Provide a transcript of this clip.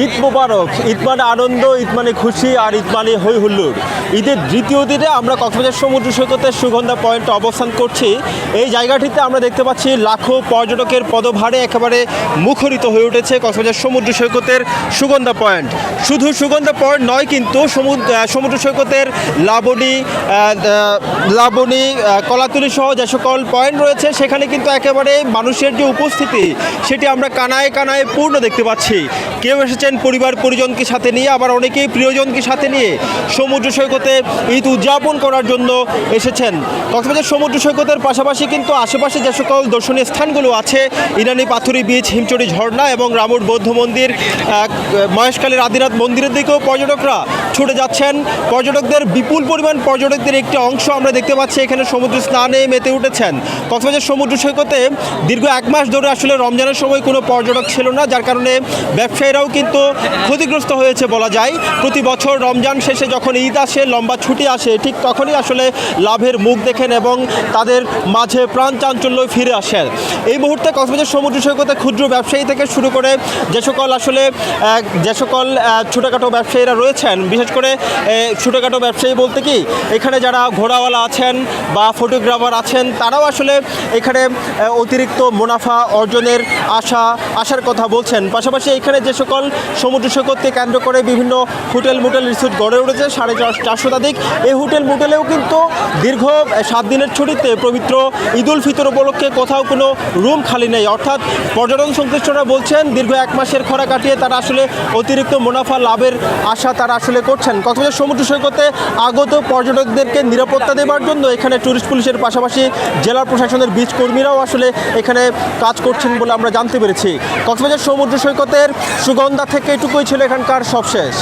ঈদ মোবারক। ঈদ মানে আনন্দ, ঈদ মানে খুশি, আর ঈদ মানে হই হুল্লোড়। ঈদের দ্বিতীয় দিনে আমরা কক্সবাজার সমুদ্র সৈকতের সুগন্ধা পয়েন্টে অবস্থান করছি। এই জায়গাটিতে আমরা দেখতে পাচ্ছি লাখো পর্যটকের পদভারে একেবারে মুখরিত হয়ে উঠেছে কক্সবাজার সমুদ্র সৈকতের সুগন্ধা পয়েন্ট। শুধু সুগন্ধা পয়েন্ট নয়, কিন্তু সমুদ্র সৈকতের লাবণী কলাতুলি সহ যে সকল পয়েন্ট রয়েছে সেখানে কিন্তু একেবারে মানুষের যে উপস্থিতি সেটি আমরা কানায় কানায় পূর্ণ দেখতে পাচ্ছি। কেউ এসেছেন পরিবার পরিজনকে সাথে নিয়ে, আবার অনেকেই প্রিয়জনকে সাথে নিয়ে সমুদ্র সৈকতে ঈদ উদযাপন করার জন্য এসেছেন। কক্সবাজার সমুদ্র সৈকতের পাশাপাশি কিন্তু আশেপাশে যে সকল দর্শনীয় স্থানগুলো আছে, ইনানি পাথুরি বিচ, হিমচড়ি ঝর্ণা এবং রামুর বৌদ্ধ মন্দির, মহেশখালীর আদিনাথ মন্দিরের দিকেও পর্যটকরা ছুটে যাচ্ছেন। পর্যটকদের বিপুল পরিমাণ পর্যটকদের একটি অংশ আমরা দেখতে পাচ্ছি এখানে সমুদ্র স্নানে মেতে উঠেছেন। কক্সবাজার সমুদ্র সৈকতে দীর্ঘ 1 মাস ধরে আসলে রমজানের সময় কোনো পর্যটক ছিল না, যার কারণে ব্যবসায়ীরাও কিন্তু ক্ষতিগ্রস্ত হয়েছে বলা যায়। প্রতি বছর রমজান শেষে যখন ঈদ আসে, লম্বা ছুটি আসে, ঠিক তখনই আসলে লাভের মুখ দেখেন এবং তাদের মাঝে প্রাণ চাঞ্চল্য ফিরে আসেন। এই মুহূর্তে কক্সবাজার সমুদ্র সৈকতে ক্ষুদ্র ব্যবসায়ী থেকে শুরু করে যে সকল ছোটোখাটো ব্যবসায়ীরা রয়েছেন, বিশেষ করে ছোটোখাটো ব্যবসায়ী বলতে কি এখানে যারা ঘোড়াওয়ালা আছেন বা ফটোগ্রাফার আছেন, তারাও আসলে এখানে অতিরিক্ত মুনাফা অর্জনের আশার কথা বলছেন। পাশাপাশি এখানে যে সকল সমুদ্র সৈকতকে কেন্দ্র করে বিভিন্ন হোটেল রিসোর্ট গড়ে উঠেছে 450 শতাধিক। এই মোটেলেও কিন্তু দীর্ঘ 7 দিনের ছুটিতে পবিত্র ঈদ উল ফিতর উপলক্ষে কোথাও কোনো রুম খালি নেই। অর্থাৎ পর্যটন সংশ্লিষ্টরা বলছেন দীর্ঘ 1 মাসের খরা কাটিয়ে তারা আসলে অতিরিক্ত মুনাফা লাভের আশা তারা আসলে করছেন। কক্সবাজার সমুদ্র সৈকতে আগত পর্যটকদেরকে নিরাপত্তা দেওয়ার জন্য এখানে ট্যুরিস্ট পুলিশের পাশাপাশি জেলা প্রশাসনের বিচ কর্মীরাও আসলে এখানে কাজ করছেন বলে আমরা জানতে পেরেছি। কক্সবাজার সমুদ্র সৈকতের সুগন্ধা থেকে এটুকুই ছিল এখানকার সবশেষ।